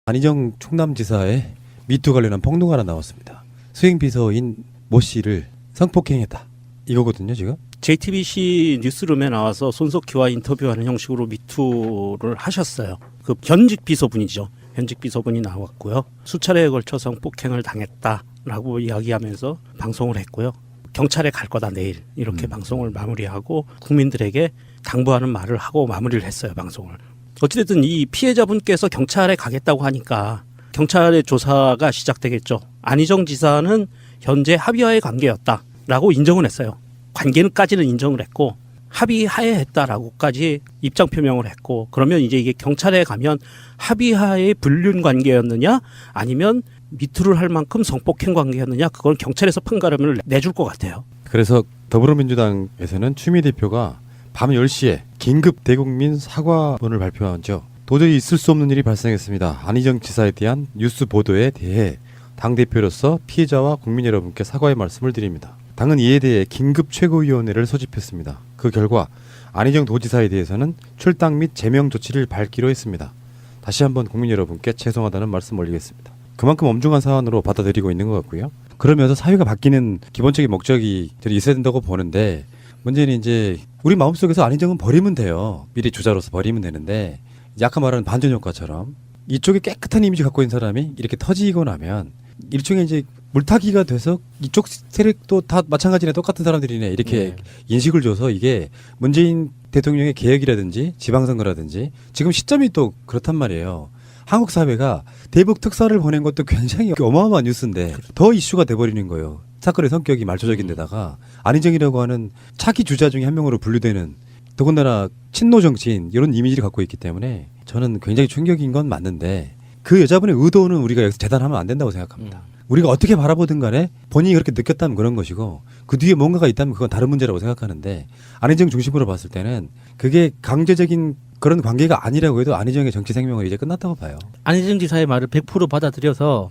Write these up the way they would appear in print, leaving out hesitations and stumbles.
안희정 충남지사의 미투 관련한 폭로가 하나 나왔습니다. 수행비서인 모 씨를 성폭행했다. 이거거든요, 지금. JTBC 뉴스룸에 나와서 손석희와 인터뷰하는 형식으로 미투를 하셨어요. 그 현직 비서분이죠. 현직 비서분이 나왔고요. 수차례에 걸쳐 성폭행을 당했다라고 이야기하면서 방송을 했고요. 경찰에 갈 거다 내일 이렇게 방송을 마무리하고 국민들에게 당부하는 말을 하고 마무리를 했어요. 방송을. 어찌됐든 이 피해자분께서 경찰에 가겠다고 하니까 경찰의 조사가 시작되겠죠. 안희정 지사는 현재 합의하에 관계였다라고 인정을 했어요. 관계는까지는 인정을 했고 합의하에 했다라고까지 입장 표명을 했고, 그러면 이제 이게 경찰에 가면 합의하에 불륜 관계였느냐 아니면 미투를 할 만큼 성폭행 관계였느냐, 그건 경찰에서 판가름을 내줄 것 같아요. 그래서 더불어민주당에서는 추미애 대표가 밤 10시에 긴급 대국민 사과문을 발표하죠. 도저히 있을 수 없는 일이 발생했습니다. 안희정 지사에 대한 뉴스 보도에 대해 당대표로서 피해자와 국민 여러분께 사과의 말씀을 드립니다. 당은 이에 대해 긴급 최고위원회를 소집했습니다. 그 결과 안희정 도지사에 대해서는 출당 및 제명 조치를 밟기로 했습니다. 다시 한번 국민 여러분께 죄송하다는 말씀 올리겠습니다. 그만큼 엄중한 사안으로 받아들이고 있는 것 같고요. 그러면서 사회가 바뀌는 기본적인 목적이 있어야 된다고 보는데, 문제는 이제 우리 마음속에서 안희정은 버리면 돼요. 미래 주자로서 버리면 되는데, 이제 아까 말하는 반전 효과처럼 이쪽에 깨끗한 이미지 갖고 있는 사람이 이렇게 터지고 나면 일종의 이제 물타기가 돼서 이쪽 세력도 다 마찬가지네, 똑같은 사람들이네, 이렇게 인식을 줘서 이게 문재인 대통령의 개혁이라든지 지방선거라든지 지금 시점이 또 그렇단 말이에요. 한국 사회가 대북 특사를 보낸 것도 굉장히 어마어마한 뉴스인데 더 이슈가 돼버리는 거예요. 사건의 성격이 말초적인데다가 안희정이라고 하는 차기 주자 중에 한 명으로 분류되는, 더군다나 친노 정치인 이런 이미지를 갖고 있기 때문에 저는 굉장히 충격인 건 맞는데, 그 여자분의 의도는 우리가 여기서 재단하면 안 된다고 생각합니다. 우리가 어떻게 바라보든 간에 본인이 그렇게 느꼈다면 그런 것이고, 그 뒤에 뭔가가 있다면 그건 다른 문제라고 생각하는데, 안희정 중심으로 봤을 때는 그게 강제적인 그런 관계가 아니라고 해도 안희정의 정치 생명은 이제 끝났다고 봐요. 안희정 지사의 말을 100% 받아들여서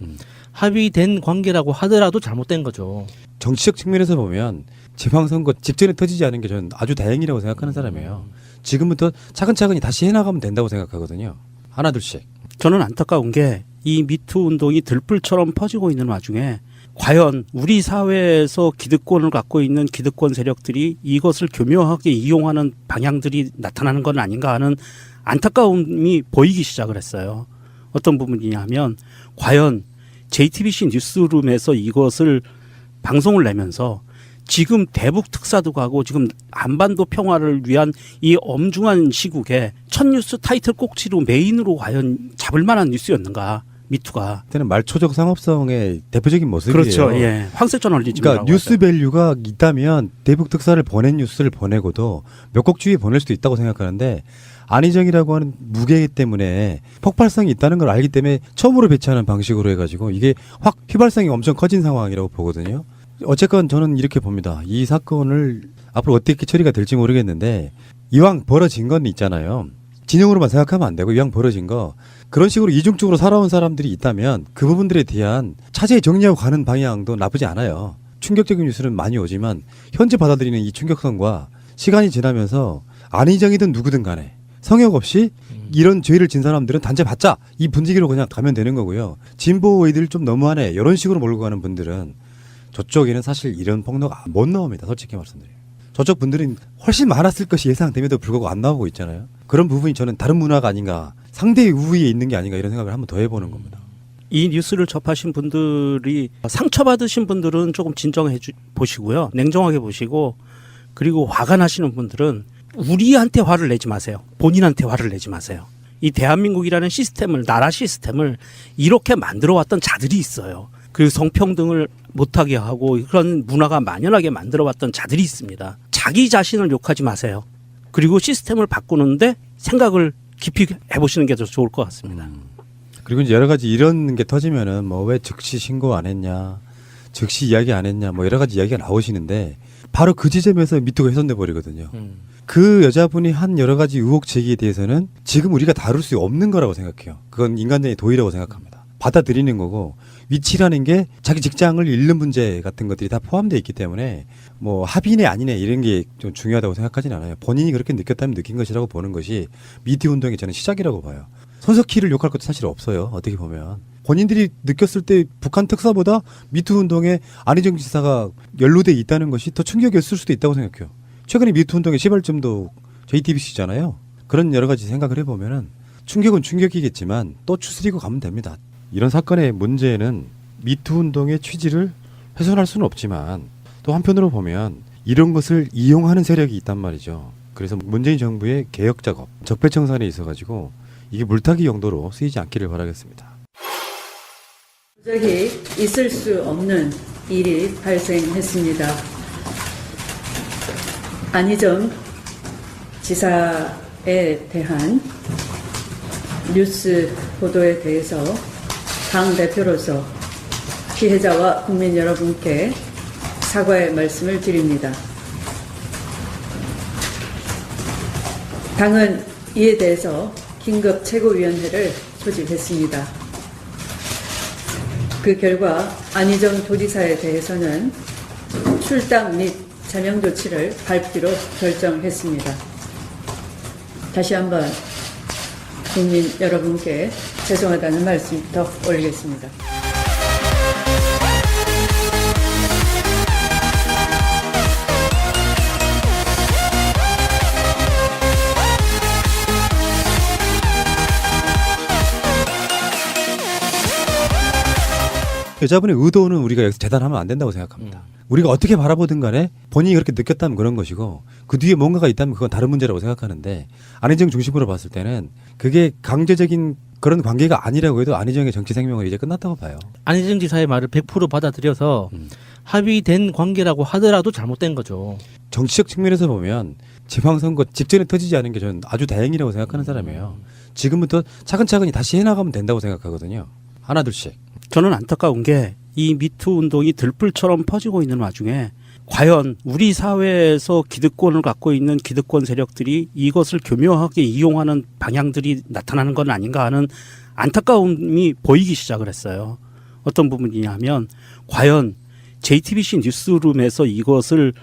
합의된 관계라고 하더라도 잘못된 거죠. 정치적 측면에서 보면 지방선거 직전에 터지지 않은 게 저는 아주 다행이라고 생각하는 사람이에요. 지금부터 차근차근히 다시 해나가면 된다고 생각하거든요. 하나둘씩. 저는 안타까운 게 이 미투 운동이 들불처럼 퍼지고 있는 와중에 과연 우리 사회에서 기득권을 갖고 있는 기득권 세력들이 이것을 교묘하게 이용하는 방향들이 나타나는 건 아닌가 하는 안타까움이 보이기 시작을 했어요. 어떤 부분이냐면, 과연 JTBC 뉴스룸에서 이것을 방송을 내면서 지금 대북 특사도 가고 지금 한반도 평화를 위한 이 엄중한 시국에 첫 뉴스 타이틀 꼭지로 메인으로 과연 잡을 만한 뉴스였는가, 미투가. 그때는 말초적 상업성의 대표적인 모습이에요. 그렇죠. 예. 황색 저널리즘이라고. 그러니까 뉴스 밸류가 있다면 대북 특사를 보낸 뉴스를 보내고도 몇 곡 주위에 보낼 수도 있다고 생각하는데, 안희정이라고 하는 무게이기 때문에 폭발성이 있다는 걸 알기 때문에 처음으로 배치하는 방식으로 해가지고 이게 확 휘발성이 엄청 커진 상황이라고 보거든요. 어쨌건 저는 이렇게 봅니다. 이 사건을 앞으로 어떻게 처리가 될지 모르겠는데, 이왕 벌어진 건 있잖아요. 진영으로만 생각하면 안 되고, 이왕 벌어진 거 그런 식으로 이중적으로 살아온 사람들이 있다면 그 부분들에 대한 차제히 정리하고 가는 방향도 나쁘지 않아요. 충격적인 뉴스는 많이 오지만 현재 받아들이는 이 충격성과 시간이 지나면서 안희정이든 누구든 간에 성역 없이 이런 죄를 진 사람들은 단죄 받자, 이 분위기로 그냥 가면 되는 거고요. 진보의들 좀 너무하네 이런 식으로 몰고 가는 분들은 저쪽에는 사실 이런 폭로가 못 나옵니다. 솔직히 말씀드려요. 저쪽 분들은 훨씬 많았을 것이 예상됨에도 불구하고 안 나오고 있잖아요. 그런 부분이 저는 다른 문화가 아닌가, 상대 우위에 있는 게 아닌가, 이런 생각을 한번 더 해보는 겁니다. 이 뉴스를 접하신 분들이 상처받으신 분들은 조금 진정해 보시고요. 냉정하게 보시고, 그리고 화가 나시는 분들은 우리한테 화를 내지 마세요. 본인한테 화를 내지 마세요. 이 대한민국이라는 시스템을, 나라 시스템을 이렇게 만들어 왔던 자들이 있어요. 그 성평등을 못하게 하고 그런 문화가 만연하게 만들어 왔던 자들이 있습니다. 자기 자신을 욕하지 마세요. 그리고 시스템을 바꾸는데 생각을 깊이 해보시는 게 더 좋을 것 같습니다. 그리고 이제 여러 가지 이런 게 터지면은 뭐 왜 즉시 신고 안 했냐, 즉시 이야기 안 했냐, 뭐 여러 가지 이야기가 나오시는데, 바로 그 지점에서 미투가 훼손돼 버리거든요. 그 여자분이 한 여러 가지 의혹 제기에 대해서는 지금 우리가 다룰 수 없는 거라고 생각해요. 그건 인간적인 도의라고 생각합니다. 받아들이는 거고, 위치라는 게 자기 직장을 잃는 문제 같은 것들이 다 포함되어 있기 때문에 뭐 합의네 아니네 이런 게 좀 중요하다고 생각하진 않아요. 본인이 그렇게 느꼈다면 느낀 것이라고 보는 것이 미투 운동의 저는 시작이라고 봐요. 손석희를 욕할 것도 사실 없어요. 어떻게 보면 본인들이 느꼈을 때 북한 특사보다 미투 운동에 안희정 지사가 연루돼 있다는 것이 더 충격이었을 수도 있다고 생각해요. 최근에 미투 운동의 시발점도 JTBC잖아요. 그런 여러 가지 생각을 해보면은 충격은 충격이겠지만 또 추스리고 가면 됩니다. 이런 사건의 문제는 미투 운동의 취지를 훼손할 수는 없지만 또 한편으로 보면 이런 것을 이용하는 세력이 있단 말이죠. 그래서 문재인 정부의 개혁 작업, 적폐청산에 있어가지고 이게 물타기 용도로 쓰이지 않기를 바라겠습니다. 도저히 있을 수 없는 일이 발생했습니다. 안희정 지사에 대한 뉴스 보도에 대해서 당 대표로서 피해자와 국민 여러분께 사과의 말씀을 드립니다. 당은 이에 대해서 긴급 최고위원회를 소집했습니다. 그 결과 안희정 도지사에 대해서는 출당 및 제명 조치를 밟기로 결정했습니다. 다시 한번 국민 여러분께 죄송하다는 말씀 더 올리겠습니다. 여자분의 의도는 우리가 여기서 재단하면 안 된다고 생각합니다. 우리가 어떻게 바라보든 간에 본인이 그렇게 느꼈다면 그런 것이고 그 뒤에 뭔가가 있다면 그건 다른 문제라고 생각하는데 안희정 중심으로 봤을 때는 그게 강제적인 그런 관계가 아니라고 해도 안희정의 정치 생명은 이제 끝났다고 봐요. 안희정 지사의 말을 100% 받아들여서 합의된 관계라고 하더라도 잘못된 거죠. 정치적 측면에서 보면 지방선거 직전에 터지지 않은 게 저는 아주 다행이라고 생각하는 사람이에요. 지금부터 차근차근히 다시 해나가면 된다고 생각하거든요. 하나둘씩. 저는 안타까운 게 이 미투 운동이 들불처럼 퍼지고 있는 와중에 과연 우리 사회에서 기득권을 갖고 있는 기득권 세력들이 이것을 교묘하게 이용하는 방향들이 나타나는 건 아닌가 하는 안타까움이 보이기 시작을 했어요. 어떤 부분이냐면 과연 JTBC 뉴스룸에서 이것을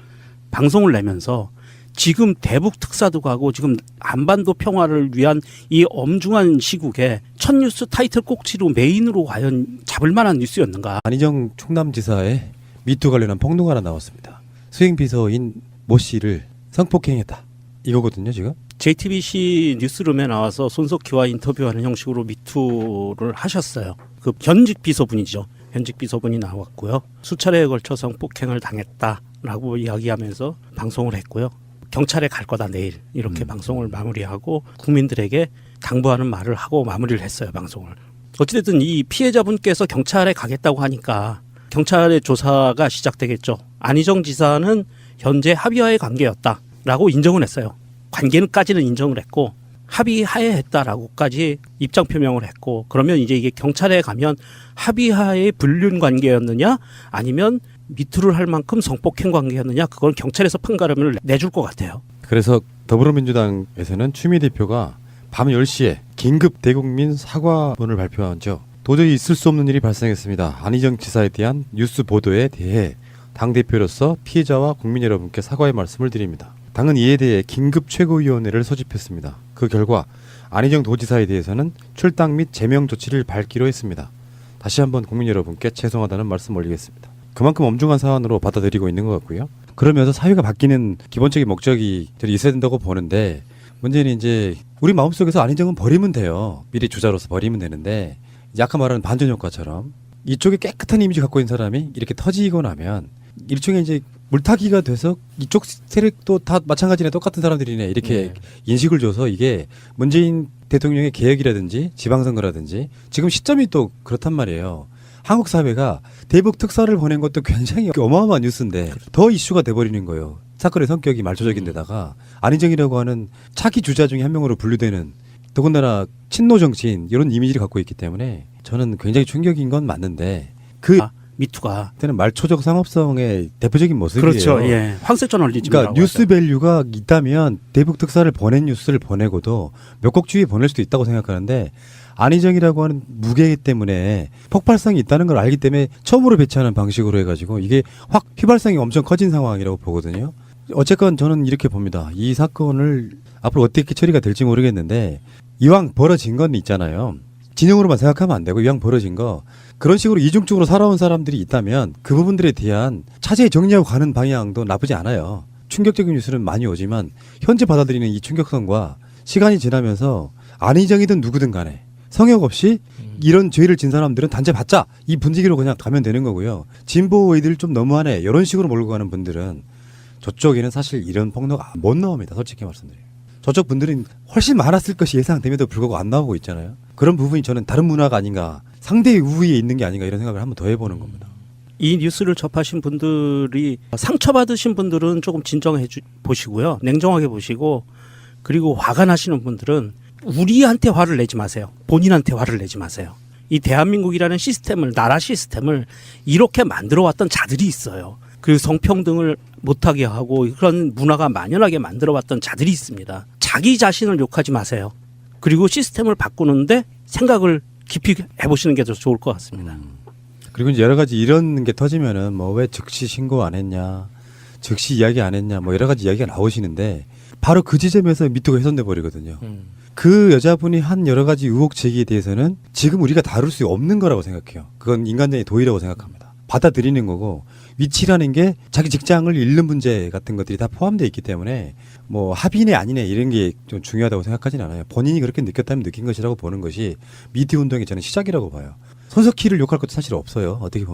방송을 내면서 지금 대북 특사도 가고 지금 한반도 평화를 위한 이 엄중한 시국에 첫 뉴스 타이틀 꼭지로 메인으로 과연 잡을 만한 뉴스였는가. 안희정 충남지사의 미투 관련한 폭로가 하나 나왔습니다. 수행비서인 모 씨를 성폭행했다. 이거거든요 지금. JTBC 뉴스룸에 나와서 손석희와 인터뷰하는 형식으로 미투를 하셨어요. 그 현직 비서분이죠. 현직 비서분이 나왔고요. 수차례에 걸쳐 성폭행을 당했다라고 이야기하면서 방송을 했고요. 경찰에 갈 거다 내일 이렇게 방송을 마무리하고 국민들에게 당부하는 말을 하고 마무리를 했어요. 방송을. 어찌됐든 이 피해자분께서 경찰에 가겠다고 하니까 경찰의 조사가 시작되겠죠. 안희정 지사는 현재 합의하에 관계였다라고 인정을 했어요. 관계는까지는 인정을 했고 합의하에 했다라고까지 입장 표명을 했고 그러면 이제 이게 경찰에 가면 합의하에 불륜 관계였느냐 아니면 미투를 할 만큼 성폭행 관계였느냐 그건 경찰에서 판가름을 내줄 것 같아요. 그래서 더불어민주당에서는 추미애 대표가 밤 10시에 긴급 대국민 사과문을 발표하죠. 도저히 있을 수 없는 일이 발생했습니다. 안희정 지사에 대한 뉴스 보도에 대해 당대표로서 피해자와 국민 여러분께 사과의 말씀을 드립니다. 당은 이에 대해 긴급 최고위원회를 소집했습니다. 그 결과 안희정 도지사에 대해서는 출당 및 제명 조치를 밟기로 했습니다. 다시 한번 국민 여러분께 죄송하다는 말씀 올리겠습니다. 그만큼 엄중한 사안으로 받아들이고 있는 것 같고요. 그러면서 사회가 바뀌는 기본적인 목적이 있어야 된다고 보는데 문제는 이제 우리 마음속에서 안희정은 버리면 돼요. 미리 주자로서 버리면 되는데 이제 아까 말하는 반전 효과처럼 이쪽에 깨끗한 이미지 갖고 있는 사람이 이렇게 터지고 나면 일종의 이제 물타기가 돼서 이쪽 세력도 다 마찬가지네 똑같은 사람들이네 이렇게 인식을 줘서 이게 문재인 대통령의 개혁이라든지 지방선거라든지 지금 시점이 또 그렇단 말이에요. 한국 사회가 대북 특사를 보낸 것도 굉장히 어마어마한 뉴스인데 더 이슈가 돼버리는 거예요. 사건의 성격이 말초적인데다가 안희정이라고 하는 차기 주자 중에 한 명으로 분류되는 더군다나 친노 정치인 이런 이미지를 갖고 있기 때문에 저는 굉장히 충격인 건 맞는데 그 미투가 때는 말초적 상업성의 대표적인 모습이에요. 그렇죠. 예. 황색 저널리즘이라고 그러니까 뉴스 하죠. 밸류가 있다면 대북 특사를 보낸 뉴스를 보내고도 몇 곡 주위에 보낼 수도 있다고 생각하는데 안희정이라고 하는 무게이기 때문에 폭발성이 있다는 걸 알기 때문에 처음으로 배치하는 방식으로 해가지고 이게 확 휘발성이 엄청 커진 상황이라고 보거든요. 어쨌건 저는 이렇게 봅니다. 이 사건을 앞으로 어떻게 처리가 될지 모르겠는데 이왕 벌어진 건 있잖아요. 진영으로만 생각하면 안 되고 이왕 벌어진 거 그런 식으로 이중적으로 살아온 사람들이 있다면 그 부분들에 대한 차제히 정리하고 가는 방향도 나쁘지 않아요. 충격적인 뉴스는 많이 오지만 현재 받아들이는 이 충격성과 시간이 지나면서 안희정이든 누구든 간에 성역 없이 이런 죄를 진 사람들은 단죄 받자 이 분위기로 그냥 가면 되는 거고요. 진보의들 좀 너무하네 이런 식으로 몰고 가는 분들은 저쪽에는 사실 이런 폭로가 못 나옵니다. 솔직히 말씀드려요. 저쪽 분들은 훨씬 많았을 것이 예상됨에도 불구하고 안 나오고 있잖아요. 그런 부분이 저는 다른 문화가 아닌가 상대의 우위에 있는 게 아닌가 이런 생각을 한번 더 해보는 겁니다. 이 뉴스를 접하신 분들이 상처받으신 분들은 조금 진정해 보시고요. 냉정하게 보시고 그리고 화가 나시는 분들은 우리한테 화를 내지 마세요. 본인한테 화를 내지 마세요. 이 대한민국이라는 시스템을 나라 시스템을 이렇게 만들어 왔던 자들이 있어요. 그 성평등을 못하게 하고 그런 문화가 만연하게 만들어 왔던 자들이 있습니다. 자기 자신을 욕하지 마세요. 그리고 시스템을 바꾸는데 생각을 깊이 해보시는 게 더 좋을 것 같습니다. 그리고 이제 여러 가지 이런 게 터지면은 뭐 왜 즉시 신고 안 했냐, 즉시 이야기 안 했냐, 뭐 여러 가지 이야기가 나오시는데 바로 그 지점에서 미투가 훼손돼 버리거든요. 그 여자분이 한 여러 가지 의혹 제기에 대해서는 지금 우리가 다룰 수 없는 거라고 생각해요. 그건 인간적인 도의라고 생각합니다. 받아들이는 거고 위치라는 게 자기 직장을 잃는 문제 같은 것들이 다 포함되어 있기 때문에 뭐 합의네 아니네 이런 게 좀 중요하다고 생각하진 않아요. 본인이 그렇게 느꼈다면 느낀 것이라고 보는 것이 미투 운동의 저는 시작이라고 봐요. 손석희를 욕할 것도 사실 없어요. 어떻게 보면.